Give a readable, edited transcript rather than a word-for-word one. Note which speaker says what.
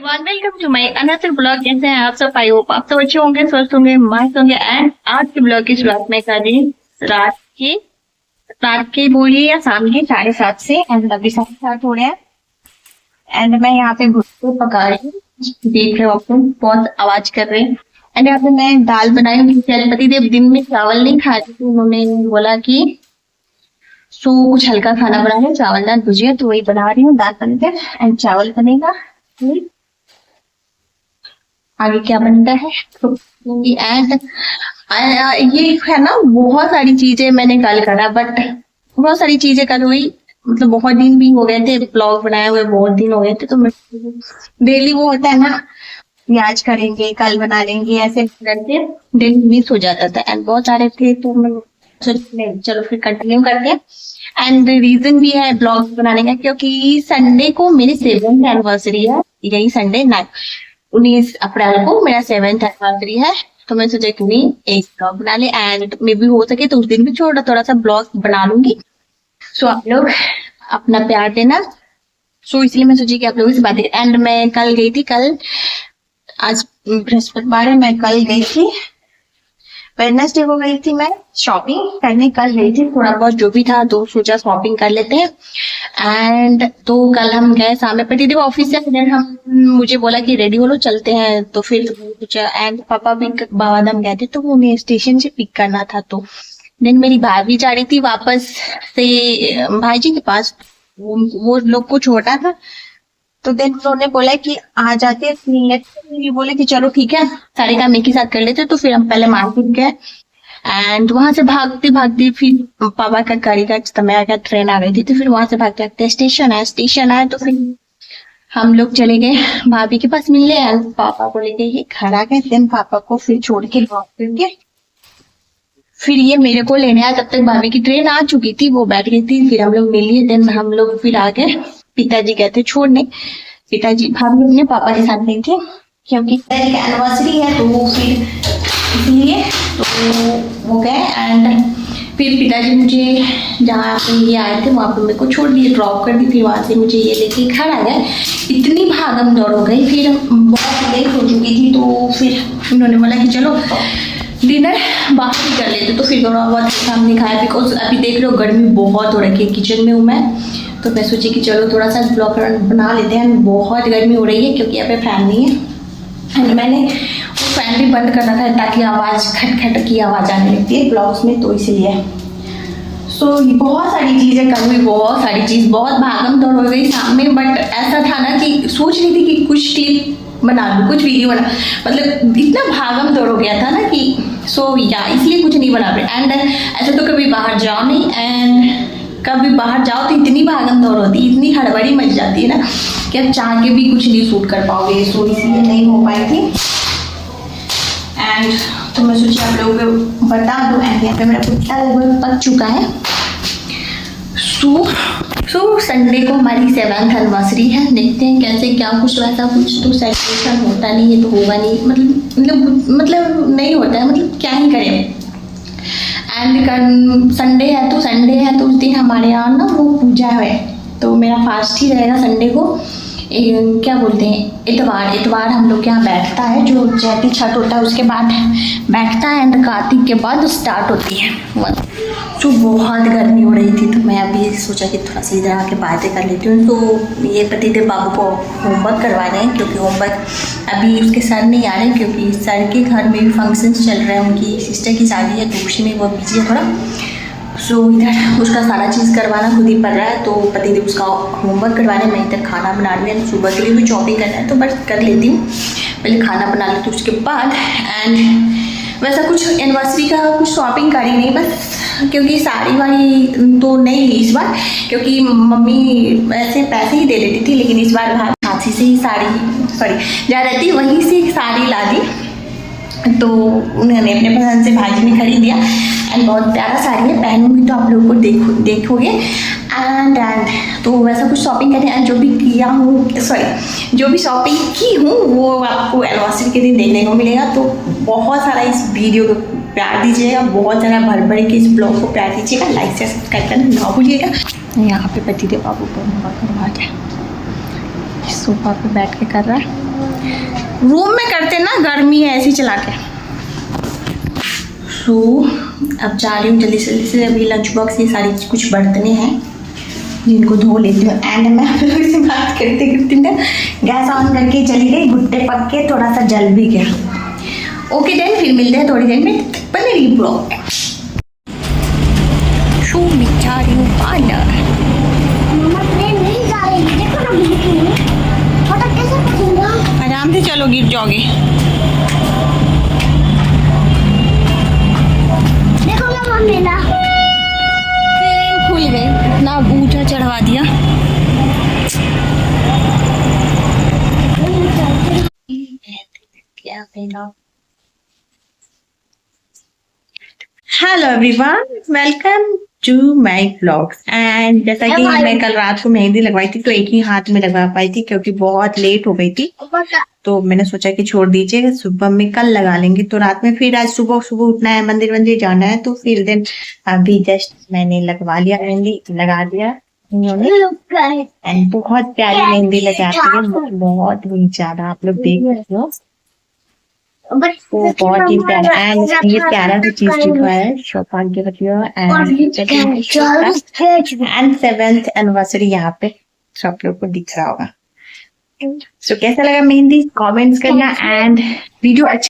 Speaker 1: Everyone, welcome to my another blog. कैसे हैं आप सब? आई होप आप सब अच्छे होंगे, स्वस्थ होंगे, मस्त होंगे। एंड आज के ब्लॉग की शुरुआत में कर रही हूँ रात के बोलिए या शाम के 7:30 से। एंड अभी 7:30 हो रहे हैं। एंड मैं यहाँ पे भुट्टे पका रही हूँ, देख रहे हो आपको, बहुत आवाज कर रहे हैं। एंड यहाँ पे मैं दाल बनाई हूँ। पति देव दिन में चावल नहीं खा रही थी, उन्होंने बोला कि कुछ हल्का खाना बना है, चावल दाल भुजिया, तो वही बना रही हूँ। दाल बन गया एंड चावल बनेगा। आगे क्या बनता है तो एंड ये है ना, बहुत सारी चीजें मैंने कल करा, बट बहुत सारी चीजें कल हुई, मतलब बहुत दिन भी हो गए थे ब्लॉग बनाए हुए, बहुत दिन हो गए थे। तो मैं डेली वो होता है ना, ये आज करेंगे कल बना लेंगे, ऐसे करके दिन मिस हो जाता था। एंड बहुत सारे थे तो मैं चलो फिर कंटिन्यू करते हैं। एंड रीजन भी है ब्लॉग बनाने का, क्योंकि संडे को मेरी 7th एनिवर्सरी है। यही संडे 19 अप्रैल को मेरा 7th एनिवर्सरी है। तो मैं सोचा कि नहीं एक ब्लॉग बना ले, एंड मे भी हो सके तो उस दिन भी थोड़ा सा ब्लॉग बना लूंगी। सो आप लोग अपना प्यार देना। सो इसलिए मैं सोची कि आप लोगों से बात करें। एंड मैं कल गई थी, आज बृहस्पतिवार है, मैं कल गई थी, वेडनेसडे को गई थी मैं शॉपिंग करने। कल गई थी, थोड़ा बहुत जो भी था तो सोचा शॉपिंग कर लेते हैं। एंड तो कल हम गए शाम में, प्रतिदेव ऑफिस से फिर हम मुझे बोला कि रेडी हो लो चलते हैं, तो फिर सोचा। एंड पापा भी बाबाधाम गए थे, तो उन्हें स्टेशन से पिक करना था। तो देन मेरी भाभी जा रही थी वापस से भाई जी के पास, वो लोग को छोड़ा था। तो देन उन्होंने बोला कि आ जाते हैं, बोले कि चलो ठीक है, सारे काम एक ही साथ कर लेते। तो फिर हम पहले मार्केट गए एंड वहां से भागते भागते फिर पापा का गाड़ी का समय आ गया, ट्रेन आ गई थी। तो फिर वहां से भागते भागते स्टेशन आए। तो फिर हम लोग चले गए भाभी के पास मिलने एंड पापा को लेके ये घर आ गए। देन पापा को फिर छोड़ के ड्रॉप करके फिर ये मेरे को लेने आया। तब तक भाभी की ट्रेन आ चुकी थी, वो बैठ गई थी। फिर हम लोग मिल लिए। देन हम लोग फिर आ गए, पिताजी गए थे छोड़ने। पिताजी भाभी अपने पापा के साथ गई थी, क्योंकि एनिवर्सरी है तो वो फिर इसलिए तो वो गए। एंड फिर पिताजी मुझे जहाँ पे ये आए थे वहाँ पे मेरे को छोड़ दिए, ड्रॉप कर दी। फिर वहाँ से मुझे ये लेके घर आ गए। इतनी भागम दौड़ हो गई, फिर बहुत लेट हो चुकी थी। तो फिर उन्होंने बोला कि चलो डिनर बाहर ही कर लेते। तो फिर थोड़ा बहुत हमने खाया, बिकॉज अभी देख लो गर्मी बहुत हो रही है, किचन में हूँ मैं। तो मैं सोची कि चलो थोड़ा सा ब्लॉग बना लेते हैं। बहुत गर्मी हो रही है क्योंकि यहाँ पे फैन नहीं है। एंड मैंने वो फैन भी बंद करना था ताकि आवाज़ खट की आवाज़ आने लगती है ब्लॉग्स में, तो इसलिए। सो बहुत सारी चीज़ें कर हुई, बहुत सारी चीज़, बहुत भागम दौड़ हो गई सामने। बट ऐसा था ना कि सोच रही थी कि कुछ क्लिप बना लूँ, कुछ वीडियो बना, मतलब इतना भागम दौड़ हो गया था ना कि इसलिए कुछ नहीं बना पाए। एंड ऐसा तो कभी बाहर जाओ नहीं, एंड कभी बाहर जाओ तो इतनी भागम दौड़ होती है, इतनी हड़बड़ी मच जाती है ना कि आप चाह के भी कुछ नहीं शूट कर पाओगे। सो इसलिए नहीं हो पाई थी। एंड तो मैं सोची आप लोगों को बता दूँ। एंड यहाँ पे मेरा कुत्ता लगभग पक चुका है। सो संडे को हमारी 7th एनिवर्सरी है। देखते हैं कैसे क्या कुछ, वैसा कुछ तो सेलिब्रेशन होता नहीं है तो होगा नहीं, मतलब नहीं होता है, मतलब क्या ही करें। एंड संडे है तो उस दिन हमारे यहाँ ना वो पूजा है, तो मेरा फास्ट ही रहेगा संडे को। क्या बोलते हैं, इतवार हम लोग के यहाँ बैठता है, जो चैती छठ होता है उसके बाद बैठता है। एंड कार्तिक के बाद स्टार्ट होती है। तो बहुत गर्मी हो रही थी, तो मैं अभी सोचा कि थोड़ा सा इधर आके बातें कर लेती हूँ। तो ये प्रतिदेव बाबू को होमवर्क करवा रहे हैं, क्योंकि होमवर्क अभी उसके सर नहीं आ रहे, क्योंकि सर के घर में भी फंक्शंस चल रहे हैं, उनकी सिस्टर की शादी है, तो उसी में वो बिजी है थोड़ा। सो इधर उसका सारा चीज़ करवाना खुद ही पड़ रहा है। तो प्रतिदेव उसका होमवर्क करवा रहे हैं, मैं इधर खाना बना रही हूँ। सुबह के लिए भी शॉपिंग करना है तो बस कर लेती हूँ, पहले खाना बना लेती हूँ उसके बाद। एंड वैसा कुछ एनिवर्सरी का कुछ शॉपिंग करी नहीं, बस क्योंकि साड़ी वाड़ी तो नहीं ली इस बार, क्योंकि मम्मी वैसे पैसे ही दे देती थी, लेकिन इस बार हाथी से ही जा रही थी, वहीं से एक साड़ी ला दी। तो उन्होंने अपने पसंद से भाजी में खरीद दिया। एंड बहुत प्यारा साड़ी है, पहनूंगी तो आप लोगों को देखोगे। एंड तो वैसा कुछ शॉपिंग करने, जो भी शॉपिंग की हूँ वो आपको एनिवर्सरी के दिन देखने को मिलेगा। तो बहुत सारा इस वीडियो को प्यार दीजिएगा, बहुत सारा भर के इस ब्लॉग को प्यार दीजिएगा, लाइक से सब्सक्राइब करना ना भूलिएगा। यहाँ पे प्रतिदेव बाबू को होमवर्क करवा सोफा पे बैठ के कर रहा है। रूम में करते ना, गर्मी है ऐसी चला के। सो अब जा रही हूँ जल्दी से। अभी लंच बॉक्स ये सारी कुछ बर्तने हैं जिनको धो लेती हूँ। एंड मैं आप लोगों से बात करते करते ना गैस ऑन करके चली गई, भुट्टे पक के थोड़ा सा जल भी गया। ओके देन, फिर मिलते हैं थोड़ी देर में पनीर ब्लॉग में। शू में जा रही हूँ पार्लर। आराम से चलो, गिर जाओगे।
Speaker 2: देखो ना मम्मी ना
Speaker 1: ट्रेन खुल गई, इतना बूझा चढ़वा दिया। क्या पहना? Hello everyone, welcome to my vlogs. And जैसा कि मैं कल रात को मेहंदी लगवाई थी तो एक ही हाथ में लगवा पाई थी क्योंकि बहुत लेट हो गई थी, तो मैंने सोचा कि छोड़ दीजिए, सुबह में कल लगा लेंगे। तो रात में फिर आज सुबह उठना है, मंदिर जाना है, तो फिर दिन अभी जस्ट मैंने लगवा लिया, मेहंदी लगा दिया एंड बहुत प्यारी मेहंदी लगाती है, बहुत ही ज्यादा। आप लोग देख रहे हो, वो बहुत ही प्यारा। एंड ये प्यारा सी चीज लिखा है सौभाग्यवतियों एंड 7th एनिवर्सरी यहाँ पे सब लोग को दिख रहा होगा। सो कैसा लगा मेहंदी, कमेंट्स करना। एंड वीडियो अच्छा